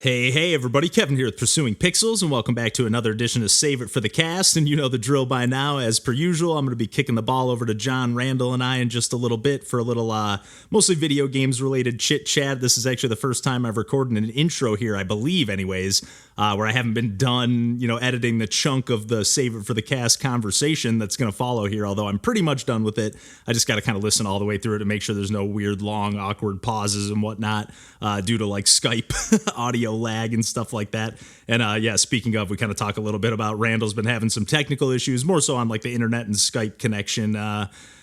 Hey, everybody, Kevin here with Pursuing Pixels, and welcome back to another edition of Save It for the Cast, and you know the drill by now. As per usual, I'm going to be kicking the ball over to John, Randall, and I in just a little bit for a little, mostly video games-related chit-chat. This is actually the first time I've recorded an intro here, I believe, anyways, where I haven't been done, editing the chunk of the Save It for the Cast conversation that's going to follow here, although I'm pretty much done with it. I just got to kind of listen all the way through it to make sure there's no weird, long, awkward pauses and whatnot due to, like, Skype audio lag and stuff like that. And speaking of, we kind of talk a little bit about Randall's been having some technical issues, more so on like the internet and Skype connection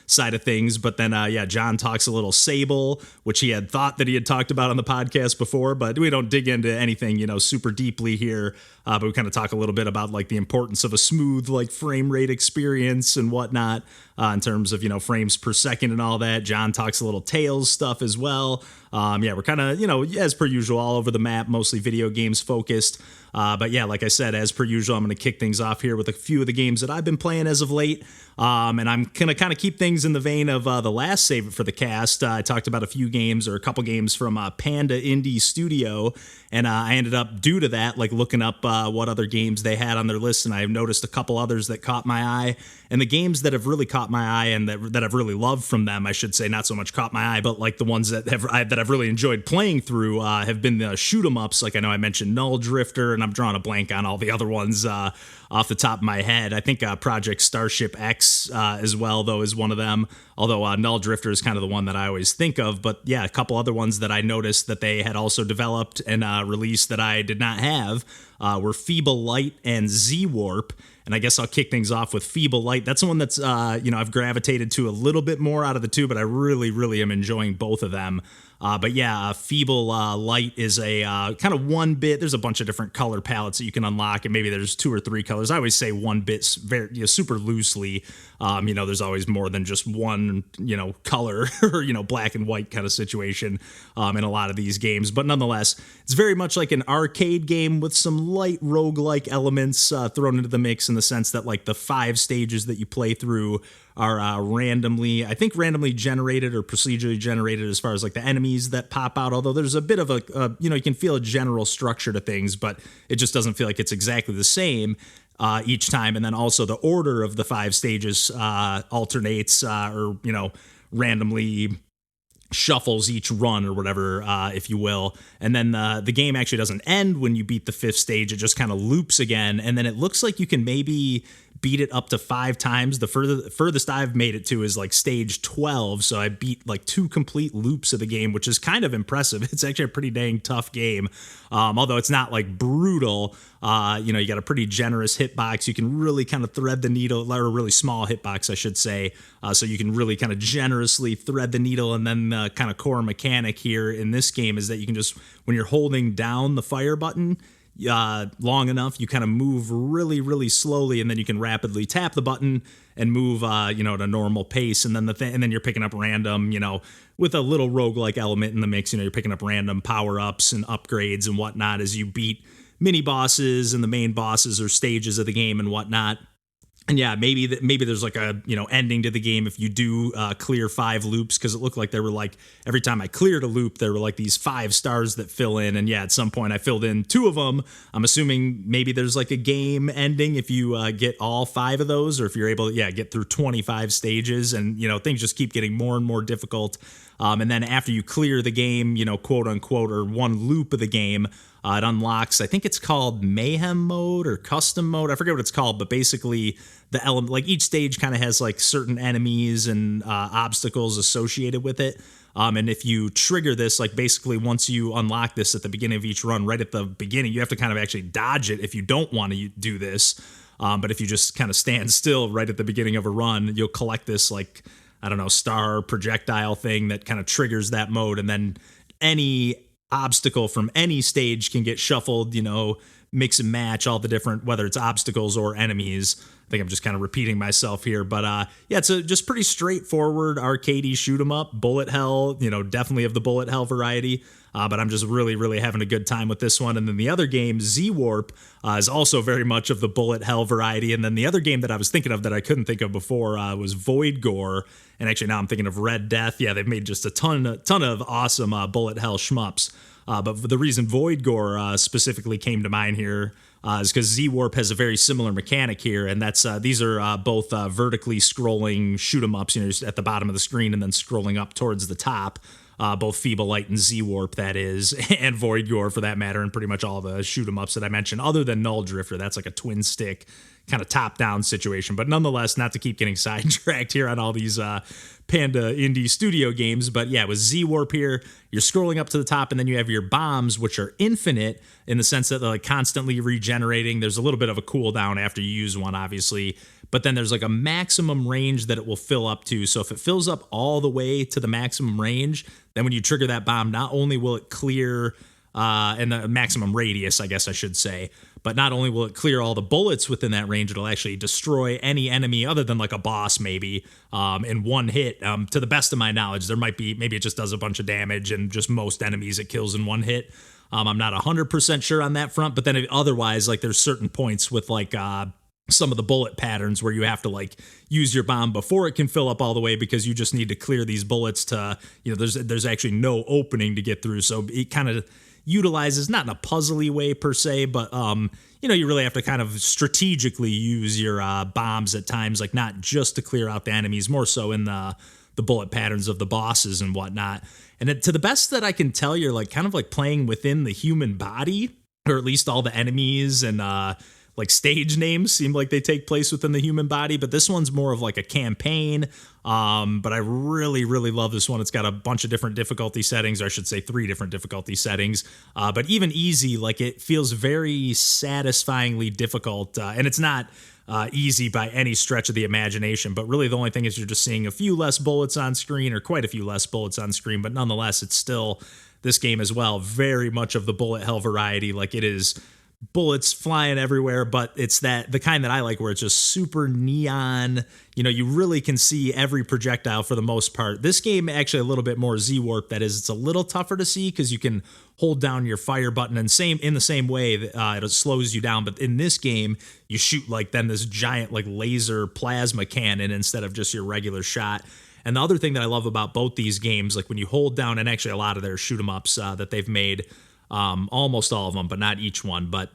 side of things. But then, John talks a little Sable, which he had thought that he had talked about on the podcast before, but we don't dig into anything, super deeply here. But we kind of talk a little bit about like the importance of a smooth, like frame rate experience and whatnot in terms of, frames per second and all that. John talks a little Tales stuff as well. We're kind of, as per usual, all over the map, mostly video games focused. But like I said, as per usual, I'm going to kick things off here with a few of the games that I've been playing as of late. And I'm going to kind of keep things in the vein of the last Save It for the Cast. I talked about a few games or a couple games from Panda Indie Studio. And I ended up, due to that, like looking up what other games they had on their list. And I noticed a couple others that caught my eye. And the games that have really caught my eye and that I've really loved from them, I should say, not so much caught my eye, but like the ones that I've really enjoyed playing through have been the shoot 'em ups. Like I know I mentioned Null Drifter, and I'm drawing a blank on all the other ones off the top of my head. I think Project Starship X as well, though, is one of them. Although Null Drifter is kind of the one that I always think of. But yeah, a couple other ones that I noticed that they had also developed and released that I did not have were Feeble Light and Z-Warp. And I guess I'll kick things off with Feeble Light. That's the one that's, I've gravitated to a little bit more out of the two, but I really, really am enjoying both of them. Feeble Light is a kind of 1-bit. There's a bunch of different color palettes that you can unlock, and maybe there's 2 or 3 colors. I always say 1-bit very, super loosely. There's always more than just one, color or, black and white kind of situation in a lot of these games. But nonetheless, it's very much like an arcade game with some light roguelike elements thrown into the mix in the sense that like the 5 stages that you play through are randomly generated or procedurally generated as far as like the enemies that pop out. Although there's a bit of you can feel a general structure to things, but it just doesn't feel like it's exactly the same each time. And then also the order of the 5 stages alternates or randomly shuffles each run or whatever, if you will. And then the game actually doesn't end when you beat the 5th stage. It just kind of loops again. And then it looks like you can maybe beat it up to 5 times. The furthest I've made it to is like stage 12. So I beat like 2 complete loops of the game, which is kind of impressive. It's actually a pretty dang tough game. Although it's not like brutal. You got a pretty generous hitbox. You can really kind of thread the needle, or a really small hitbox, I should say. So you can really kind of generously thread the needle. And then the kind of core mechanic here in this game is that you can just, when you're holding down the fire button long enough, you kind of move really, really slowly, and then you can rapidly tap the button and move, at a normal pace. And then and then you're picking up random, with a little roguelike element in the mix. You're picking up random power-ups and upgrades and whatnot as you beat mini bosses and the main bosses or stages of the game and whatnot. And yeah, maybe there's like a, ending to the game if you do clear 5 loops, because it looked like there were like, every time I cleared a loop, there were like these 5 stars that fill in. And yeah, at some point I filled in 2 of them. I'm assuming maybe there's like a game ending if you get all 5 of those, or if you're able to, get through 25 stages, and, things just keep getting more and more difficult. And then after you clear the game, quote unquote, or one loop of the game, it unlocks, I think it's called Mayhem Mode or Custom Mode. I forget what it's called, but basically the element, like each stage kind of has like certain enemies and obstacles associated with it. And if you trigger this, like basically once you unlock this at the beginning of each run, right at the beginning, you have to kind of actually dodge it if you don't want to do this. But if you just kind of stand still right at the beginning of a run, you'll collect this like, I don't know, star projectile thing that kind of triggers that mode. And then any obstacle from any stage can get shuffled, mix and match all the different, whether it's obstacles or enemies. I think I'm just kind of repeating myself here, but it's a just pretty straightforward arcadey shoot 'em up, bullet hell, definitely of the bullet hell variety. But I'm just really, really having a good time with this one. And then the other game, Z-Warp, is also very much of the bullet hell variety. And then the other game that I was thinking of that I couldn't think of before was Void Gore. And actually now I'm thinking of Red Death. Yeah, they've made just a ton of awesome bullet hell shmups. But the reason Void Gore specifically came to mind here is because Z-Warp has a very similar mechanic here, and that's these are both vertically scrolling shoot 'em ups, just at the bottom of the screen and then scrolling up towards the top. Both Feeble Light and Z-Warp, that is, and Void Gore for that matter, and pretty much all the shoot 'em ups that I mentioned, other than Null Drifter. That's like a twin stick kind of top-down situation. But nonetheless, not to keep getting sidetracked here on all these Panda Indie Studio games, but yeah, with Z-Warp here, you're scrolling up to the top, and then you have your bombs, which are infinite in the sense that they're like constantly regenerating. There's a little bit of a cooldown after you use one, obviously, but then there's like a maximum range that it will fill up to. So if it fills up all the way to the maximum range, then when you trigger that bomb, not only will it clear in the maximum radius, I guess I should say, but not only will it clear all the bullets within that range, it'll actually destroy any enemy other than like a boss maybe in one hit. To the best of my knowledge, there might be, maybe it just does a bunch of damage, and just most enemies it kills in one hit. I'm not 100% sure on that front, but then otherwise, like there's certain points with like some of the bullet patterns where you have to like use your bomb before it can fill up all the way, because you just need to clear these bullets to, there's actually no opening to get through. So it kind of utilizes, not in a puzzly way per se, but you really have to kind of strategically use your bombs at times, like not just to clear out the enemies, more so in the bullet patterns of the bosses and whatnot. And to the best that I can tell, you're like kind of like playing within the human body, or at least all the enemies and like stage names seem like they take place within the human body, but this one's more of like a campaign. But I really, really love this one. It's got a bunch of different difficulty settings, or I should say 3 different difficulty settings. But even easy, like it feels very satisfyingly difficult. And it's not easy by any stretch of the imagination, but really the only thing is you're just seeing a few less bullets on screen, or quite a few less bullets on screen. But nonetheless, it's still this game as well, very much of the bullet hell variety. Like it is bullets flying everywhere, but it's the kind that I like, where it's just super neon. You really can see every projectile for the most part. This game actually a little bit more Z-Warp, that is, it's a little tougher to see because you can hold down your fire button, and in the same way it slows you down. But in this game, you shoot like then this giant like laser plasma cannon instead of just your regular shot. And the other thing that I love about both these games, like when you hold down, and actually a lot of their shoot 'em ups that they've made, almost all of them, but not each one, but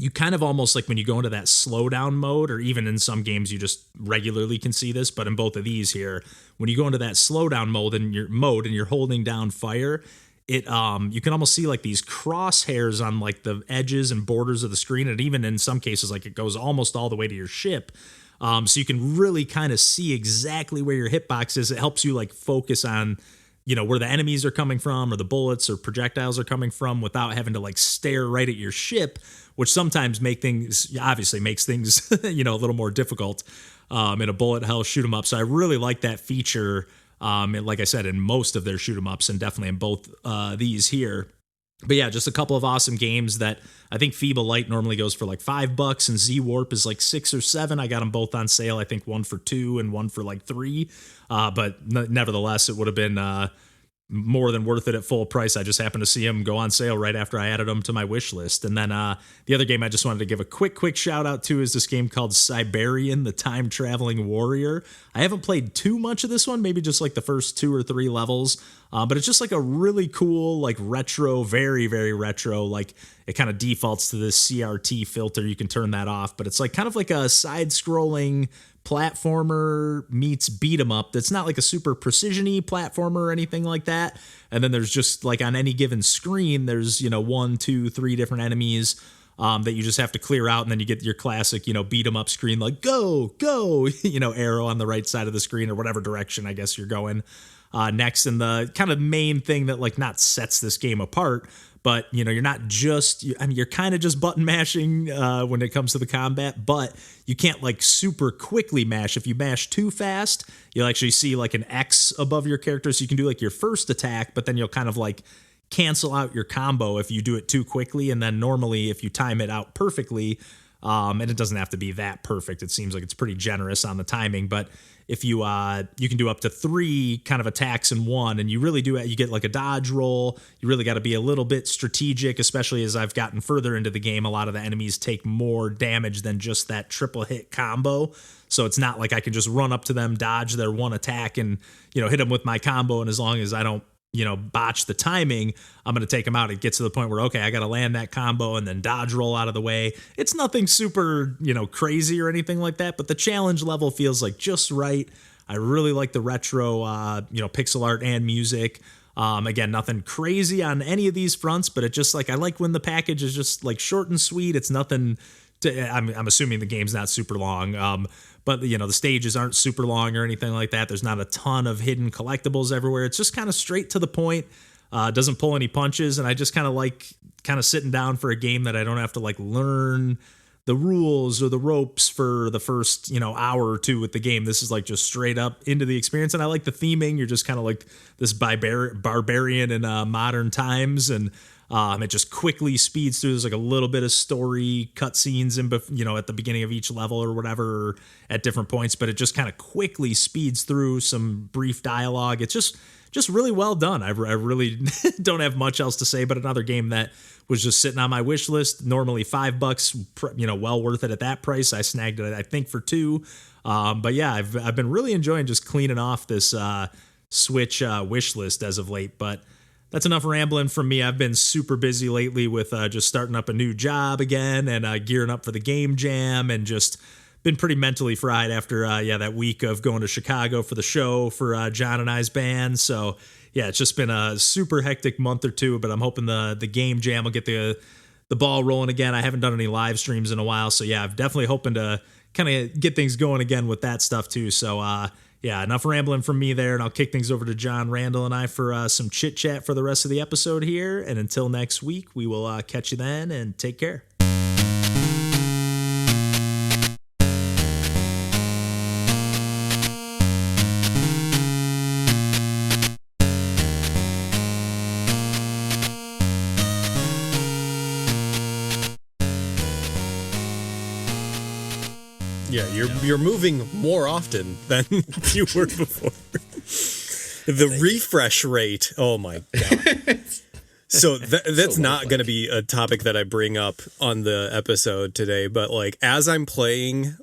you kind of almost like when you go into that slowdown mode, or even in some games you just regularly can see this, but in both of these here, when you go into that slowdown mode and you're holding down fire, you can almost see like these crosshairs on like the edges and borders of the screen, and even in some cases like it goes almost all the way to your ship. So you can really kind of see exactly where your hitbox is. It helps you like focus on where the enemies are coming from, or the bullets or projectiles are coming from, without having to like stare right at your ship, which sometimes obviously makes things, a little more difficult in a bullet hell shoot 'em up. So I really like that feature, like I said, in most of their shoot 'em ups, and definitely in both these here. But yeah, just a couple of awesome games that I think Feeble Light normally goes for like $5, and Z-Warp is like $6 or $7. I got them both on sale. I think one for $2 and one for like $3. But nevertheless, it would have been more than worth it at full price. I just happened to see them go on sale right after I added them to my wish list. And then the other game I just wanted to give a quick shout out to is this game called Cybarian, the Time Traveling Warrior. I haven't played too much of this one, maybe just like the first 2 or 3 levels. But it's just like a really cool, like retro, very, very retro, like it kind of defaults to this CRT filter. You can turn that off, but it's like kind of like a side-scrolling platformer meets beat 'em up. That's not like a super precision-y platformer or anything like that. And then there's just like on any given screen, there's 1, 2, 3 different enemies that you just have to clear out, and then you get your classic beat 'em up screen, like go arrow on the right side of the screen, or whatever direction I guess you're going next. And the kind of main thing that like not sets this game apart, but you're not just, you're kind of just button mashing when it comes to the combat, but you can't like super quickly mash. If you mash too fast, you'll actually see like an X above your character, so you can do like your first attack, but then you'll kind of like cancel out your combo if you do it too quickly. And then normally if you time it out perfectly, and it doesn't have to be that perfect, it seems like it's pretty generous on the timing, but if you can do up to 3 kind of attacks in one, and you really do, you get like a dodge roll. You really got to be a little bit strategic, especially as I've gotten further into the game. A lot of the enemies take more damage than just that triple hit combo. So it's not like I can just run up to them, dodge their one attack, and hit them with my combo, and as long as I don't botch the timing, I'm going to take him out. It gets to the point where, okay, I got to land that combo and then dodge roll out of the way. It's nothing super, crazy or anything like that, but the challenge level feels like just right. I really like the retro, pixel art and music. Again, nothing crazy on any of these fronts, but it just I like when the package is just short and sweet. It's nothing I'm assuming the game's not super long. But the stages aren't super long or anything like that. There's not a ton of hidden collectibles everywhere. It's just kind of straight to the point. Doesn't pull any punches, and I just kind of like sitting down for a game that I don't have to learn the rules or the ropes for the first hour or two with the game. This is just straight up into the experience, and I like the theming. You're just kind of like this barbarian in modern times, and it just quickly speeds through. There's a little bit of story cutscenes at the beginning of each level or whatever at different points, but it just kind of quickly speeds through some brief dialogue. It's just really well done. I really don't have much else to say, but another game that was just sitting on my wish list. Normally $5, well worth it at that price. I snagged it, I think, for $2. But yeah, I've been really enjoying just cleaning off this Switch wish list as of late. But that's enough rambling from me. I've been super busy lately with just starting up a new job again and gearing up for the game jam, and just been pretty mentally fried after that week of going to Chicago for the show for John and I's band. So yeah, it's just been a super hectic month or two, but I'm hoping the game jam will get the ball rolling again. I haven't done any live streams in a while, so yeah, I'm definitely hoping to kind of get things going again with that stuff too. So yeah, enough rambling from me there, and I'll kick things over to John, Randall, and I for some chit chat for the rest of the episode here. And until next week, we will catch you then, and take care. Yeah, you're moving more often than you were before. The refresh rate, oh my god. So that's so not going to be a topic that I bring up on the episode today, but as I'm playing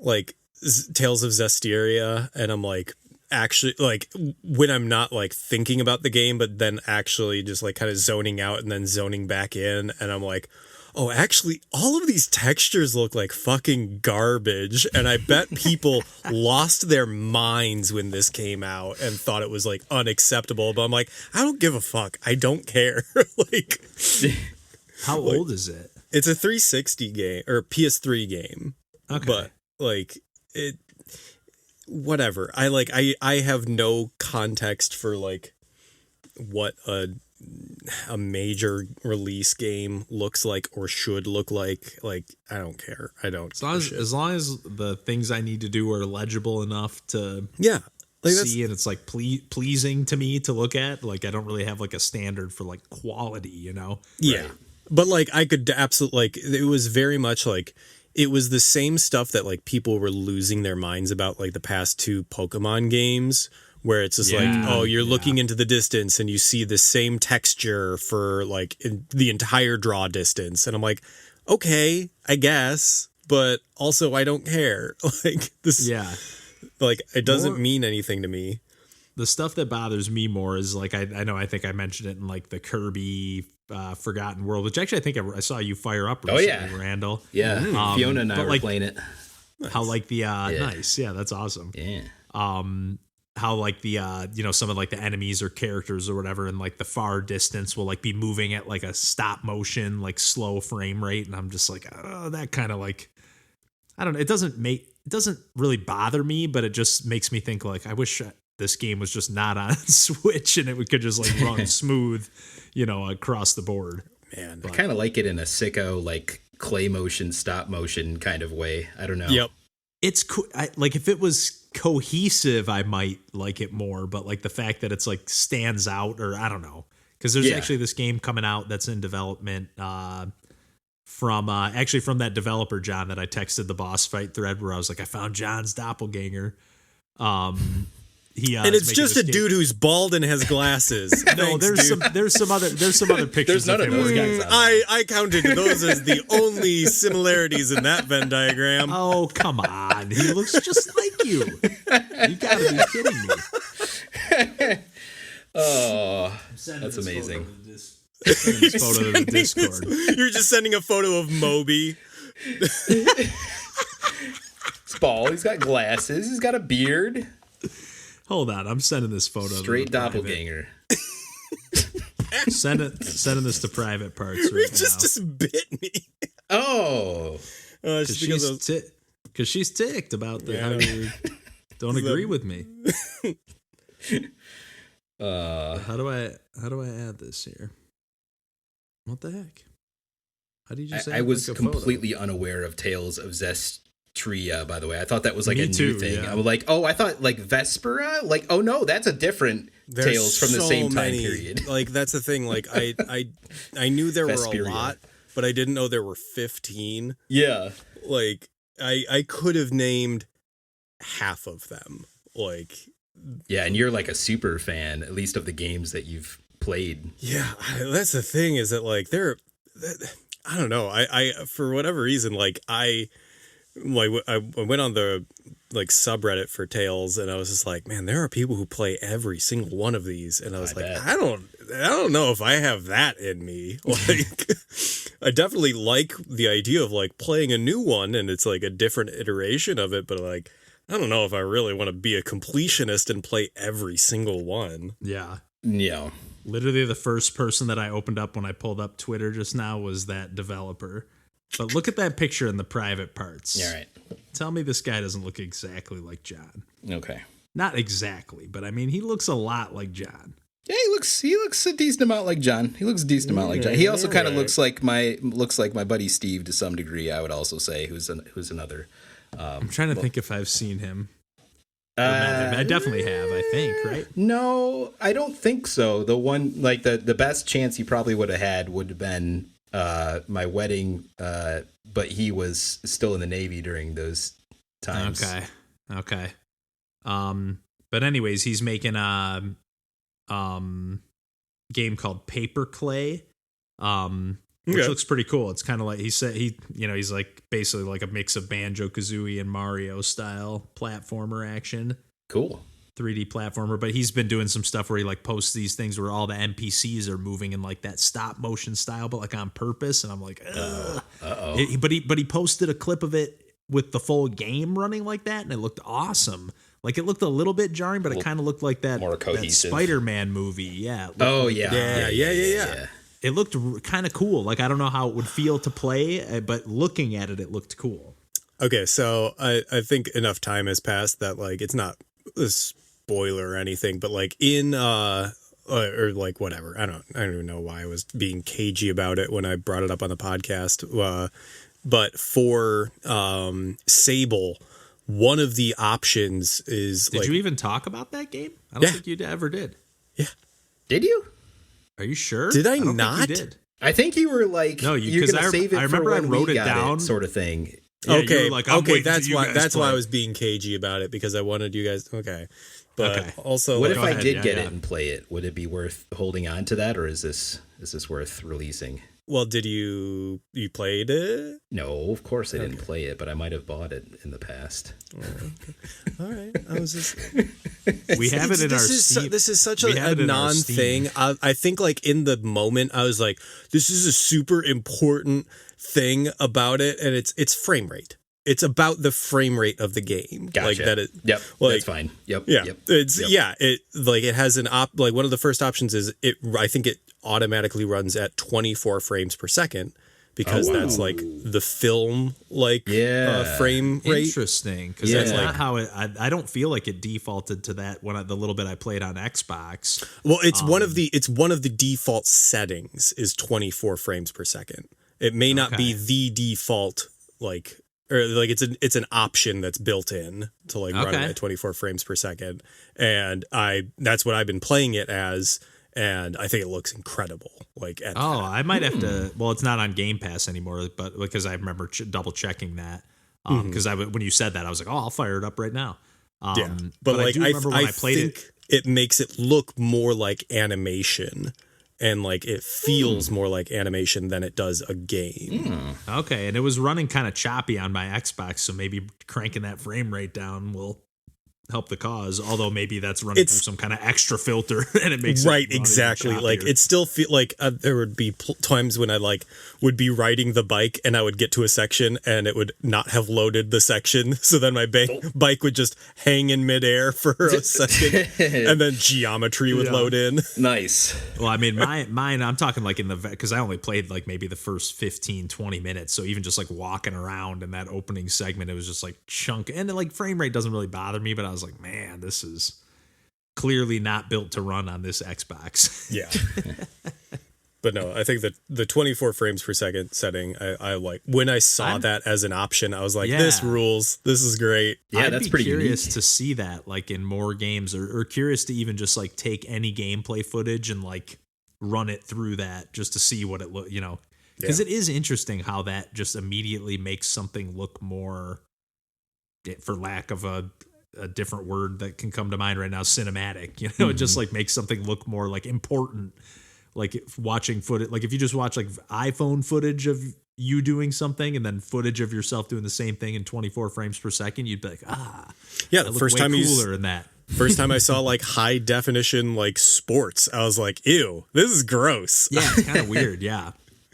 Tales of Zestiria, and I'm actually when I'm not thinking about the game, but then actually just kind of zoning out and then zoning back in, and I'm oh, actually, all of these textures look like fucking garbage, and I bet people lost their minds when this came out and thought it was unacceptable. But I'm I don't give a fuck. I don't care. How old is it? It's a 360 game or PS3 game. Okay, but it, whatever. I have no context for what a major release game looks like or should look like. I don't care. I don't. As long as the things I need to do are legible enough to see, and it's pleasing to me to look at. I don't really have a standard for quality, Yeah, right. But I could absolutely it was very much it was the same stuff that people were losing their minds about the past 2 Pokemon games, where it's just you're looking into the distance and you see the same texture for in the entire draw distance. And I'm okay, I guess, but also I don't care. This, it doesn't mean anything to me. The stuff that bothers me more is I know, I think I mentioned it in the Kirby Forgotten World, which actually I think I saw you fire up recently, Randall. Yeah, Fiona and I were playing it. How nice. Yeah, that's awesome. Yeah. How the some of the enemies or characters or whatever in the far distance will be moving at a stop motion slow frame rate, and I'm just oh, that kind of I don't know, it doesn't really bother me, but it just makes me think I wish this game was just not on Switch and it could just run smooth across the board. Man, I kind of like it in a sicko clay motion stop motion kind of way. I don't know. Yep. It's cool. If it was cohesive, I might like it more, but the fact that it's stands out, or I don't know, because there's actually this game coming out that's in development from that developer John that I texted the boss fight thread where I was I found John's doppelganger. And it's just a dude who's bald and has glasses. No, there's some other pictures. There's none of those guys. I counted those as the only similarities in that Venn diagram. Oh, come on. He looks just like you. You gotta be kidding me. Oh, that's amazing. Sending this photo to the Discord. You're just sending a photo of Moby. It's bald. He's got glasses. He's got a beard. Hold on, I'm sending this photo. Straight doppelganger. Sending this to private parts right now. Just bit me. Oh, because she's ticked about how you don't agree with me. How do I add this here? What the heck? How do you just? I was completely unaware of Tales of Zestria. By the way, I thought that was like a new thing. Yeah. I was like, I thought like Vespera. Like, oh no, that's a different Tales from the same time period. Like that's the thing. Like I knew there were a lot, but I didn't know there were 15. Yeah. Like I could have named half of them. Like. Yeah, and you're like a super fan, at least of the games that you've played. Yeah, that's the thing is that like I don't know. I for whatever reason, like I went on the like subreddit for Tales, and I was just like, man, there are people who play every single one of these, and I was like, I don't know if I have that in me. Like, I definitely like the idea of like playing a new one, and it's like a different iteration of it, but like. I don't know if I really want to be a completionist and play every single one. Yeah. Yeah. Literally the first person that I opened up when I pulled up Twitter just now was that developer. But look at that picture in the private parts. Yeah, right. Tell me this guy doesn't look exactly like John. Okay. Not exactly, but I mean, he looks a lot like John. Yeah, he looks a decent amount like John. He looks a decent amount like John. He also kind of looks like my buddy Steve to some degree, I would also say, who's another. I'm trying to think if I've seen him. I definitely have, I think, right? No, I don't think so. The one, like, the best chance he probably would have had would have been my wedding, but he was still in the Navy during those times. Okay. But anyways, he's making a game called Paper Clay. Which looks pretty cool. It's kind of like he's like basically like a mix of Banjo-Kazooie and Mario style platformer action. Cool. 3D platformer, but he's been doing some stuff where he like posts these things where all the NPCs are moving in like that stop motion style, but like on purpose. And I'm like, ugh. But he posted a clip of it with the full game running like that, and it looked awesome. Like it looked a little bit jarring, but it kind of looked like that Spider-Man movie. Yeah. Yeah. It looked kind of cool. Like, I don't know how it would feel to play, but looking at it, it looked cool. Okay, so I think enough time has passed that, like, it's not a spoiler or anything, but, like, in, or, like, whatever. I don't even know why I was being cagey about it when I brought it up on the podcast. But for Sable, one of the options is, Did you even talk about that game? I don't think you ever did. Yeah. Did you? Are you sure? Did I not? Think you did. I think you were like, no, you're going to save it I remember for I when wrote we it got down, it, sort of thing. Yeah, okay, like, that's why I was being cagey about it, because I wanted you guys. Okay, but also, what if I did get it and play it? Would it be worth holding on to that, or is this worth releasing? Well, did you played it? No, of course I didn't play it, but I might have bought it in the past. Oh, okay. All right, I was just. We have it in our Steam. This is such a non-thing. I think, like, in the moment, I was like, "This is a super important thing about it," and it's frame rate. It's about the frame rate of the game. Gotcha. Like that. Yep. Like, that's fine. Yep. Yeah. Yep. It like it has an like one of the first options is I think it automatically runs at 24 frames per second. Because that's like the film frame rate. Interesting, because that's not how it. I don't feel like it defaulted to that when the little bit I played on Xbox. Well, it's one of the default settings is 24 frames per second. It may not be the default it's an option that's built in to like run it at 24 frames per second, and that's what I've been playing it as. And I think it looks incredible. I might have to. Well, it's not on Game Pass anymore, but because I remember double checking that. Because when you said that, I was like, I'll fire it up right now. But like, I do remember when I played it makes it look more like animation, and like it feels more like animation than it does a game. Okay, and it was running kind of choppy on my Xbox, so maybe cranking that frame rate down will help the cause. Although maybe that's running through some kind of extra filter, and it makes right, it run exactly. even Like choppier. it still feel like there would be times when I like would be riding the bike and I would get to a section and it would not have loaded the section, so then my bike would just hang in midair for a second, and then geometry would load in. Nice. Well, I mean, mine, I'm talking like because I only played like maybe the first 15, 20 minutes. So even just like walking around in that opening segment, it was just like chunk. And like frame rate doesn't really bother me, but I was like, man, this is clearly not built to run on this Xbox. Yeah. But no, I think that the 24 frames per second setting, I like. When I saw that as an option, I was like, this rules. This is great. Yeah, I'd that's be pretty curious unique. to see that like in more games, or curious to even just like take any gameplay footage and like run it through that just to see what it look, because it is interesting how that just immediately makes something look more, for lack of a different word that can come to mind right now, cinematic. It just like makes something look more like important. Like watching footage, like if you just watch like iPhone footage of you doing something and then footage of yourself doing the same thing in 24 frames per second, you'd be like, yeah. that The looked first way time cooler in that. First time I saw like high definition like sports, I was like, ew, this is gross. Yeah, it's kind of weird. Yeah.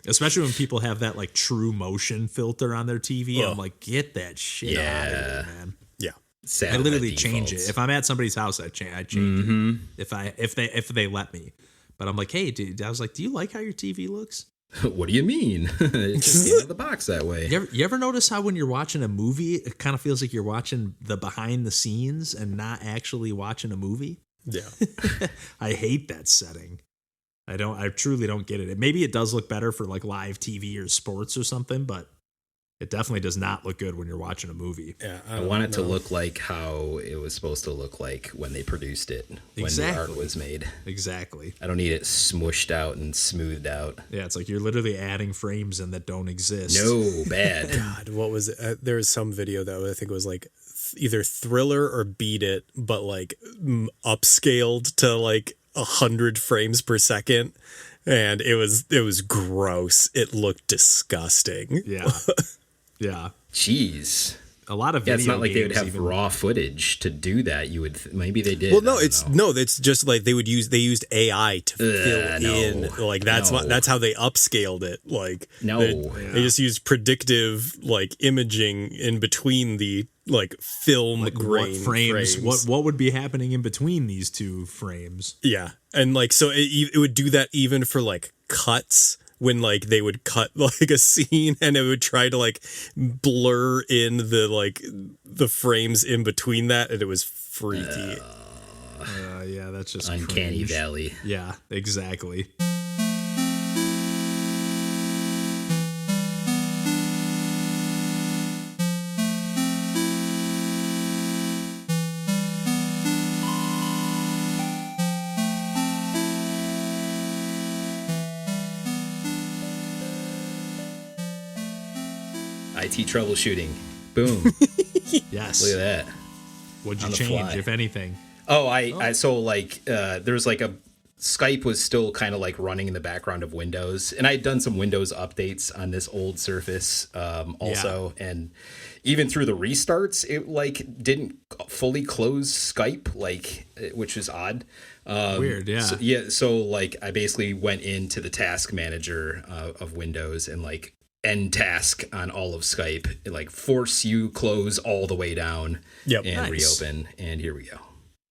Especially when people have that like true motion filter on their TV. I'm like, get that shit out of here, man. Yeah. Sad I literally by change it. default. If I'm at somebody's house, I change it. If they let me. But I'm like, hey, dude, I was like, do you like how your TV looks? What do you mean? It just came out of the box that way. You ever notice how when you're watching a movie, it kind of feels like you're watching the behind the scenes and not actually watching a movie? Yeah. I hate that setting. I truly don't get it. Maybe it does look better for like live TV or sports or something, but it definitely does not look good when you're watching a movie. Yeah. I want it to look like how it was supposed to look like when they produced it, when the art was made. Exactly. I don't need it smushed out and smoothed out. Yeah, it's like you're literally adding frames in that don't exist. No, bad. God, what was it? There was some video that I think was like either Thriller or Beat It, but like upscaled to like 100 frames per second. And it was gross. It looked disgusting. Yeah. Yeah. Jeez. A lot of Yeah, video it's not like they would games have even- raw footage to do that. You would maybe they did. Well, no, I don't know. it's just like they used AI to fill no. in. Like that's how they upscaled it. Like No. they just used predictive like imaging in between the like film like grain what frames. What would be happening in between these two frames? Yeah, and like so it would do that even for like cuts. When like they would cut like a scene and it would try to like blur in the frames in between that, and it was freaky. Yeah, that's just Uncanny cringe. Valley. Yeah, exactly. IT troubleshooting. Boom. Yes. Look at that. What'd you On the change, fly. if anything? Oh, I so like there's like a Skype was still kind of like running in the background of Windows, and I had done some Windows updates on this old Surface also, and even through the restarts, it like didn't fully close Skype, like which is odd. Weird, yeah. So like I basically went into the task manager of Windows and like end task on all of Skype, and, like force you close all the way down, Yep. and Nice. reopen, and here we go.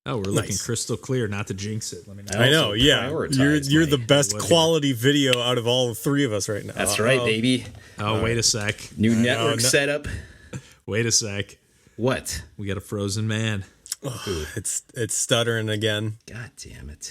Oh, we're looking crystal clear, not to jinx it. Let me know. I know, also yeah. prioritize You're my- the best What- quality video out of all three of us right now. That's right, baby. Oh, wait a sec. New network no. setup. Wait a sec. What? We got a frozen man. It's stuttering again. God damn it.